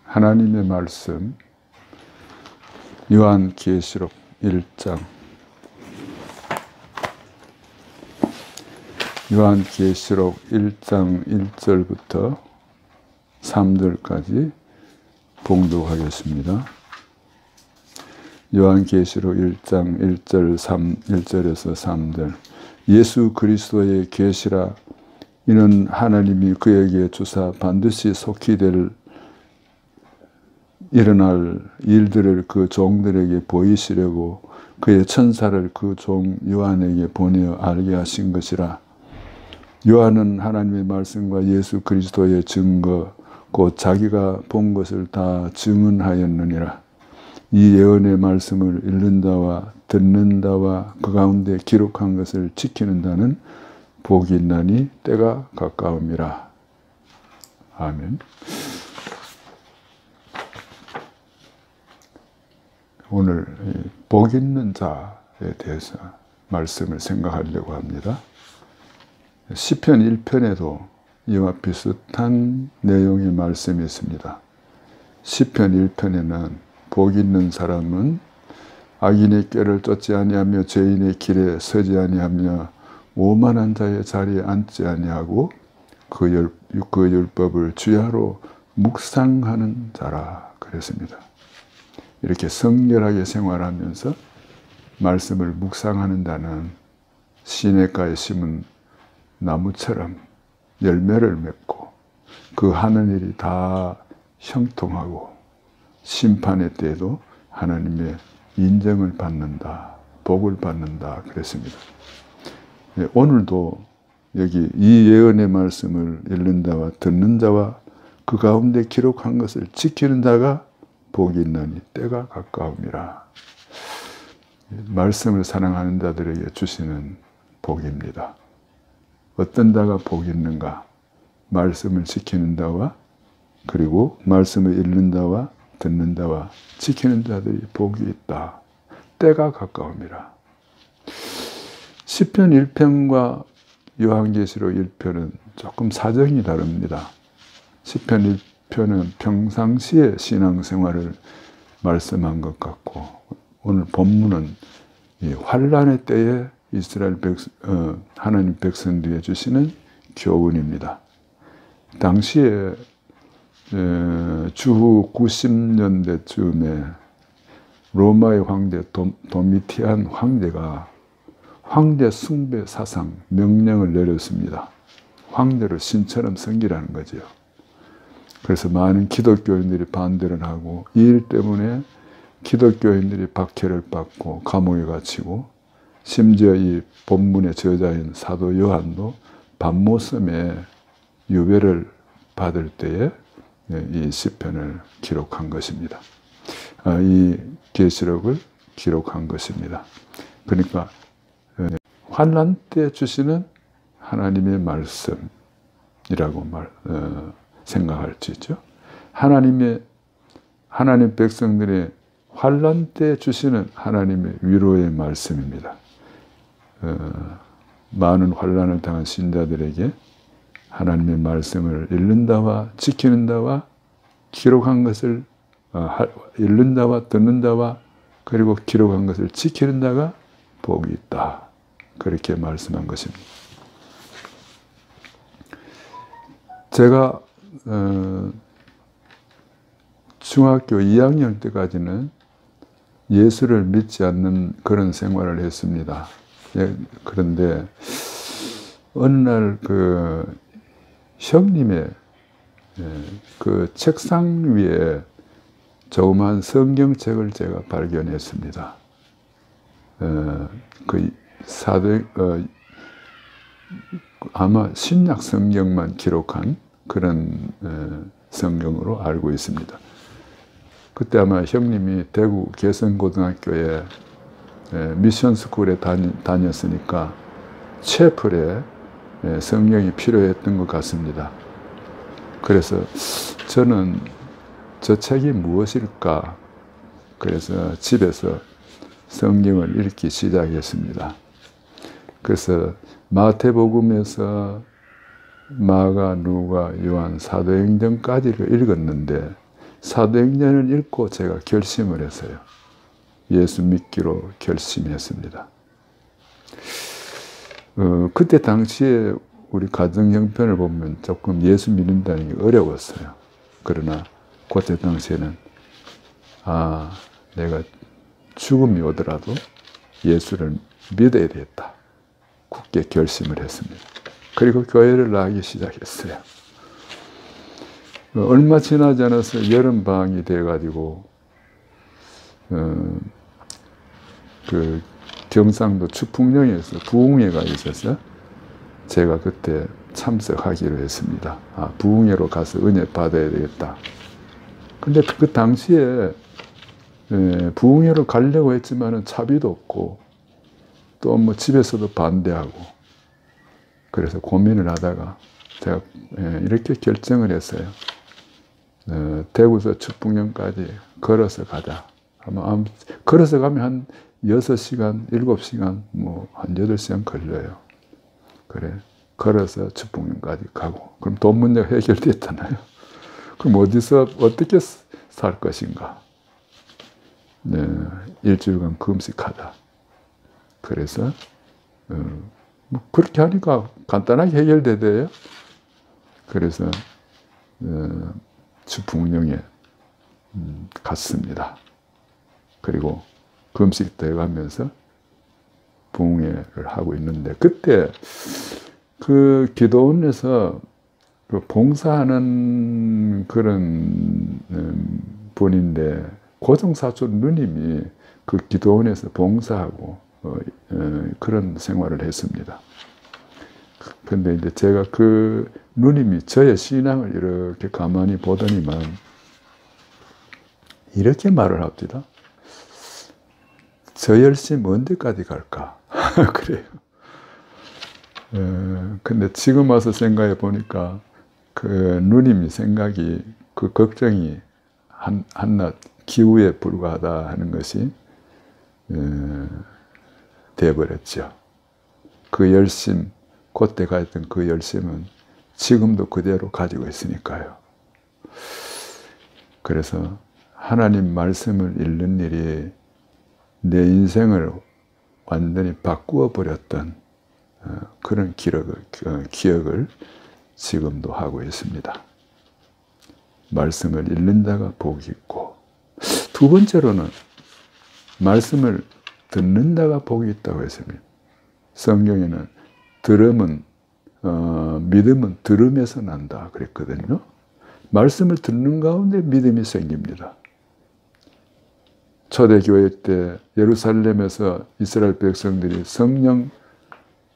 하나님의 말씀 요한계시록 1장 요한계시록 1장 1절부터 3절까지 봉독하겠습니다. 요한계시록 1장 1절에서 3절. 예수 그리스도의 계시라. 이는 하나님이 그에게 주사 반드시 속히 일어날 일들을 그 종들에게 보이시려고 그의 천사를 그 종 요한에게 보내어 알게 하신 것이라. 요한은 하나님의 말씀과 예수 그리스도의 증거 곧 자기가 본 것을 다 증언하였느니라. 이 예언의 말씀을 읽는다와 듣는다와 그 가운데 기록한 것을 지키는 자는 복이 있나니 때가 가까움이라. 아멘. 오늘 복 있는 자에 대해서 말씀을 생각하려고 합니다. 시편 1편에도 이와 비슷한 내용의 말씀이 있습니다. 시편 1편에는 복 있는 사람은 악인의 꾀를 쫓지 아니하며 죄인의 길에 서지 아니하며 오만한 자의 자리에 앉지 아니하고 그 율법을 주야로 묵상하는 자라 그랬습니다. 이렇게 성결하게 생활하면서 말씀을 묵상하는 자는 시냇가에 심은 나무처럼 열매를 맺고 그 하는 일이 다 형통하고 심판의 때에도 하나님의 인정을 받는다, 복을 받는다 그랬습니다. 오늘도 여기 이 예언의 말씀을 읽는 자와 듣는 자와 그 가운데 기록한 것을 지키는 자가 복이 있나니 때가 가까움이라. 말씀을 사랑하는 자들에게 주시는 복입니다. 어떤 자가 복이 있는가? 말씀을 지키는 자와 그리고 말씀을 읽는 자와 듣는 자와 지키는 자들이 복이 있다. 때가 가까움이라. 시편 1편과 요한계시록 1편은 조금 사정이 다릅니다. 시편 1편은 평상시의 신앙생활을 말씀한 것 같고 오늘 본문은 이 환난의 때에 이스라엘 하나님 백성들에게 주시는 교훈입니다. 당시에 주후 90년대쯤에 로마의 황제 도미티안 황제가 황제 숭배 사상 명령을 내렸습니다. 황제를 신처럼 섬기라는 거죠. 그래서 많은 기독교인들이 반대를 하고 이 일 때문에 기독교인들이 박해를 받고 감옥에 갇히고 심지어 이 본문의 저자인 사도 요한도 반모섬에 유배를 받을 때에 이 시편을 기록한 것입니다. 이 계시록을 기록한 것입니다. 그러니까 환난 때 주시는 하나님의 말씀이라고 생각할 수 있죠. 하나님 백성들의 환난 때 주시는 하나님의 위로의 말씀입니다. 많은 환난을 당한 신자들에게 하나님의 말씀을 읽는다와 지키는 자와 기록한 것을 읽는 자와 듣는 자와 그리고 기록한 것을 지키는 자가 복이 있다. 그렇게 말씀한 것입니다. 제가 중학교 2학년 때까지는 예수를 믿지 않는 그런 생활을 했습니다. 그런데 어느 날 그 형님의 그 책상 위에 조그만 성경책을 제가 발견했습니다. 아마 신약 성경만 기록한 그런 성경으로 알고 있습니다. 그때 아마 형님이 대구 개성고등학교에 미션 스쿨에 다녔으니까 채플에 성경이 필요했던 것 같습니다. 그래서 저는 저 책이 무엇일까? 그래서 집에서 성경을 읽기 시작했습니다. 그래서 마태복음에서 마가, 누가, 요한, 사도행전까지를 읽었는데 사도행전을 읽고 제가 결심을 했어요. 예수 믿기로 결심했습니다. 그때 당시에 우리 가정 형편을 보면 조금 예수 믿는다는 게 어려웠어요. 그러나 그때 당시에는 내가 죽음이 오더라도 예수를 믿어야 되겠다. 굳게 결심을 했습니다. 그리고 교회를 나가기 시작했어요. 얼마 지나지 않아서 여름방학이 돼가지고 그 경상도 추풍령에서 부흥회가 있어서 제가 그때 참석하기로 했습니다. 부흥회로 가서 은혜 받아야 되겠다. 근데 그 당시에 부흥회로 가려고 했지만은 차비도 없고 또 뭐 집에서도 반대하고 그래서 고민을 하다가 제가 이렇게 결정을 했어요. 대구에서 추풍령까지 걸어서 가자. 아마 걸어서 가면 한 6시간, 7시간, 뭐 한 8시간 걸려요. 그래, 걸어서 추풍령까지 가고 그럼 돈 문제가 해결됐잖아요. 그럼 어디서 어떻게 살 것인가? 일주일간 금식하자. 그래서 뭐 그렇게 하니까 간단하게 해결되대요. 그래서 추풍령에 갔습니다. 그리고 금식 들어가면서 부흥회를 하고 있는데 그때 그 기도원에서 그 봉사하는 그런 분인데 고종사촌 누님이 그 기도원에서 봉사하고 그런 생활을 했습니다. 근데 이제 제가 그 누님이 저의 신앙을 이렇게 가만히 보더니만 이렇게 말을 합니다. 저 열심 언제까지 갈까? 그래요. 근데 지금 와서 생각해 보니까 그 누님이 생각이 그 걱정이 한낱 기우에 불과하다 하는 것이 되어버렸죠. 그 열심, 그때 가졌던 그 열심은 지금도 그대로 가지고 있으니까요. 그래서 하나님 말씀을 읽는 일이 내 인생을 완전히 바꾸어 버렸던 그런 기억을 지금도 하고 있습니다. 말씀을 읽는 자가 복이 있고, 두 번째로는 말씀을 듣는 자가 복이 있다고 했습니다. 성경에는 믿음은 들음에서 난다 그랬거든요. 말씀을 듣는 가운데 믿음이 생깁니다. 초대교회 때 예루살렘에서 이스라엘 백성들이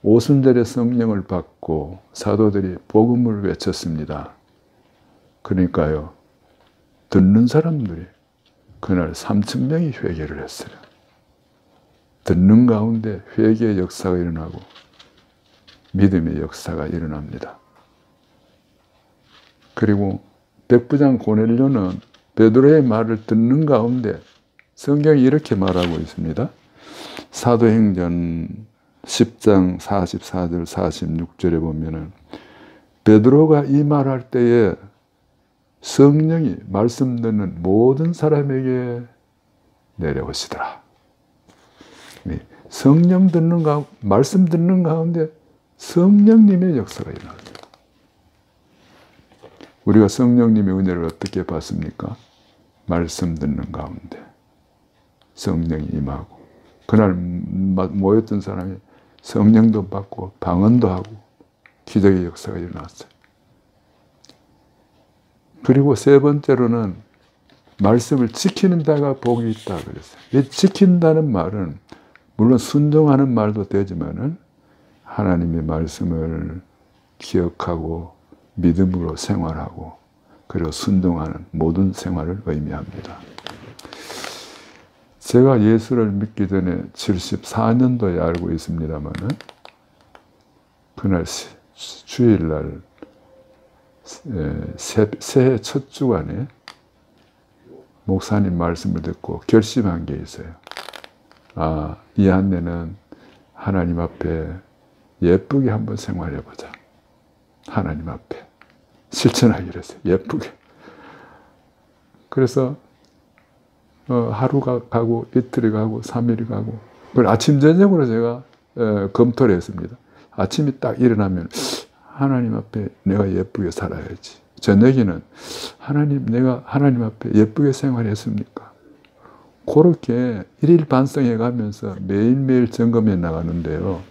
오순절에 성령을 받고 사도들이 복음을 외쳤습니다. 그러니까요, 듣는 사람들이 그날 3,000명이 회개를 했어요. 듣는 가운데 회개의 역사가 일어나고 믿음의 역사가 일어납니다. 그리고 백부장 고넬료는 베드로의 말을 듣는 가운데 성경이 이렇게 말하고 있습니다. 사도행전 10장 44절 46절에 보면은 베드로가 이 말할 때에 성령이 말씀 듣는 모든 사람에게 내려오시더라. 말씀 듣는 가운데 성령님의 역사가 일어납니다. 우리가 성령님의 은혜를 어떻게 받습니까? 말씀 듣는 가운데 성령이 임하고, 그날 모였던 사람이 성령도 받고 방언도 하고 기적의 역사가 일어났어요. 그리고 세 번째로는 말씀을 지키는 자가 복이 있다 그랬어요. 이 지킨다는 말은 물론 순종하는 말도 되지만은 하나님의 말씀을 기억하고 믿음으로 생활하고 그리고 순종하는 모든 생활을 의미합니다. 제가 예수를 믿기 전에 74년도에 알고 있습니다만은 그날 주일날 새해 첫 주간에 목사님 말씀을 듣고 결심한 게 있어요. 이 한 해는 하나님 앞에 예쁘게 한번 생활해보자. 하나님 앞에 실천하기로 했어요. 예쁘게. 그래서 하루가 가고 이틀이 가고 3일이 가고 그걸 아침 저녁으로 제가 검토를 했습니다. 아침이 딱 일어나면 하나님 앞에 내가 예쁘게 살아야지. 저녁에는 하나님 내가 하나님 앞에 예쁘게 생활했습니까? 그렇게 일일 반성해 가면서 매일매일 점검해 나가는데요.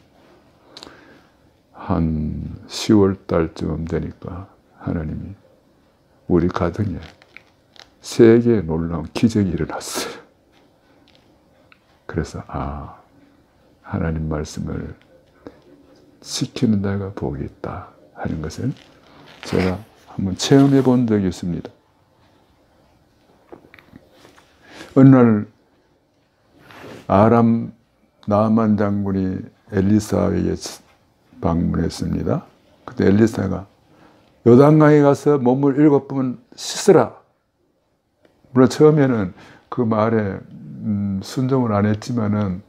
한 10월 달쯤 되니까 하나님이 우리 가정에 세계의 놀라운 기적이 일어났어요. 그래서 하나님 말씀을 지키는 자가 복이 있다 하는 것을 제가 한번 체험해 본 적이 있습니다. 어느 날 아람 나아만 장군이 엘리사에게 방문했습니다. 그때 엘리사가 요단강에 가서 몸을 7번 씻으라. 물론 처음에는 그 말에 순종을 안 했지만은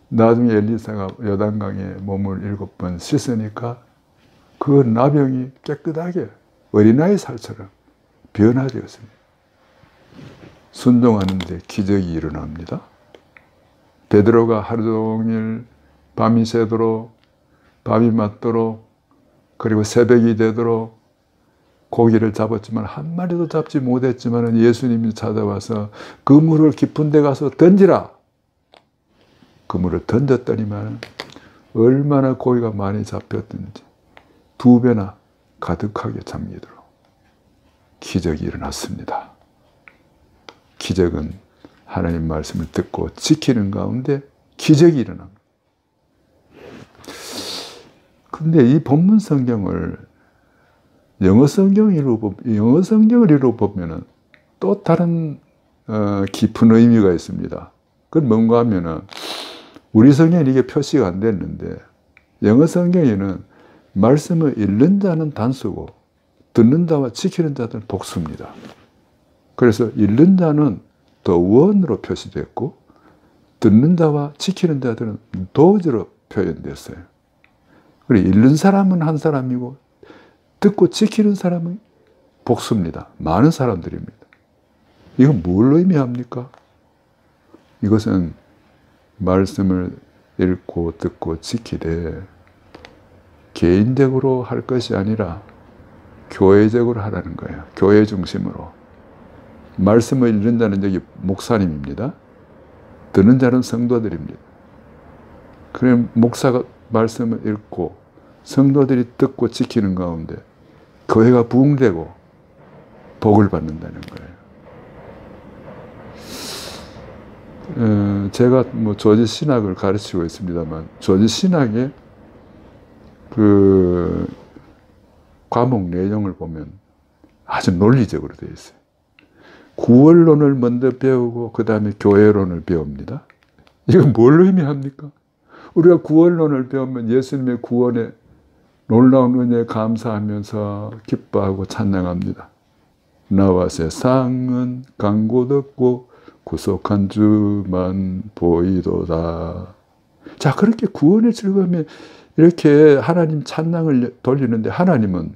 나중에 엘리사가 요단강에 몸을 7번 씻으니까 그 나병이 깨끗하게 어린아이 살처럼 변화되었습니다. 순종하는데 기적이 일어납니다. 베드로가 하루 종일 밤이 새도록 밤이 맞도록 그리고 새벽이 되도록 고기를 잡았지만 한 마리도 잡지 못했지만 예수님이 찾아와서 그물을 깊은 데 가서 던지라. 그물을 던졌더니만 얼마나 고기가 많이 잡혔든지 2배나 가득하게 잠기도록 기적이 일어났습니다. 기적은 하나님 말씀을 듣고 지키는 가운데 기적이 일어납니다. 근데 이 본문 성경을 영어 성경으로 보면은 또 다른 깊은 의미가 있습니다. 그건 뭔가 하면은 우리 성경에 이게 표시가 안 됐는데 영어 성경에는 말씀을 읽는 자는 단수고 듣는 자와 지키는 자들은 복수입니다. 그래서 읽는 자는 the one으로 표시됐고 듣는 자와 지키는 자들은 does로 표현됐어요. 그리고 읽는 사람은 한 사람이고 듣고 지키는 사람은 복수입니다. 많은 사람들입니다. 이건 뭘 의미합니까? 이것은 말씀을 읽고 듣고 지키되 개인적으로 할 것이 아니라 교회적으로 하라는 거예요. 교회 중심으로. 말씀을 읽는 자는 여기 목사님입니다. 듣는 자는 성도들입니다. 그럼 목사가 말씀을 읽고 성도들이 듣고 지키는 가운데 교회가 부흥되고 복을 받는다는 거예요. 제가 조지 신학을 가르치고 있습니다만 조지 신학의 그 과목 내용을 보면 아주 논리적으로 되어 있어요. 구원론을 먼저 배우고 그 다음에 교회론을 배웁니다. 이건 뭘 의미합니까? 우리가 구원론을 배우면 예수님의 구원에 놀라운 은혜에 감사하면서 기뻐하고 찬양합니다. 나와 세상은 강고 덥고 구속한 주만 보이도다. 자, 그렇게 구원의 즐거움에 이렇게 하나님 찬양을 돌리는데 하나님은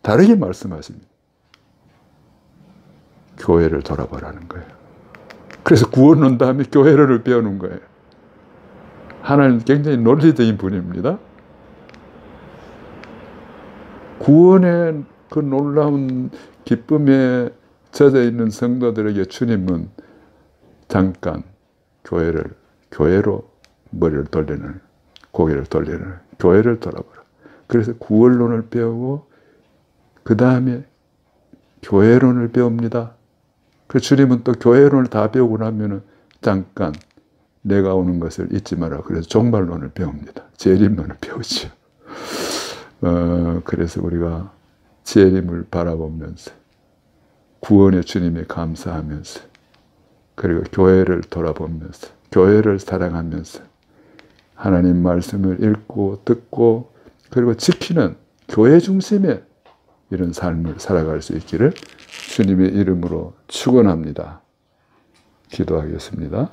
다르게 말씀하십니다. 교회를 돌아보라는 거예요. 그래서 구원론 다음에 교회를 배우는 거예요. 하나님은 굉장히 논리적인 분입니다. 구원의 그 놀라운 기쁨에 젖어 있는 성도들에게 주님은 잠깐 교회로 머리를 돌리는, 고개를 돌리는, 교회를 돌아보라. 그래서 구원론을 배우고 그 다음에 교회론을 배웁니다. 그 주님은 또 교회론을 다 배우고 나면은 잠깐 내가 오는 것을 잊지 마라. 그래서 종말론을 배웁니다. 재림론을 배우죠. 그래서 우리가 재림을 바라보면서 구원의 주님에 감사하면서 그리고 교회를 돌아보면서 교회를 사랑하면서 하나님 말씀을 읽고 듣고 그리고 지키는 교회 중심의 이런 삶을 살아갈 수 있기를 주님의 이름으로 축원합니다. 기도하겠습니다.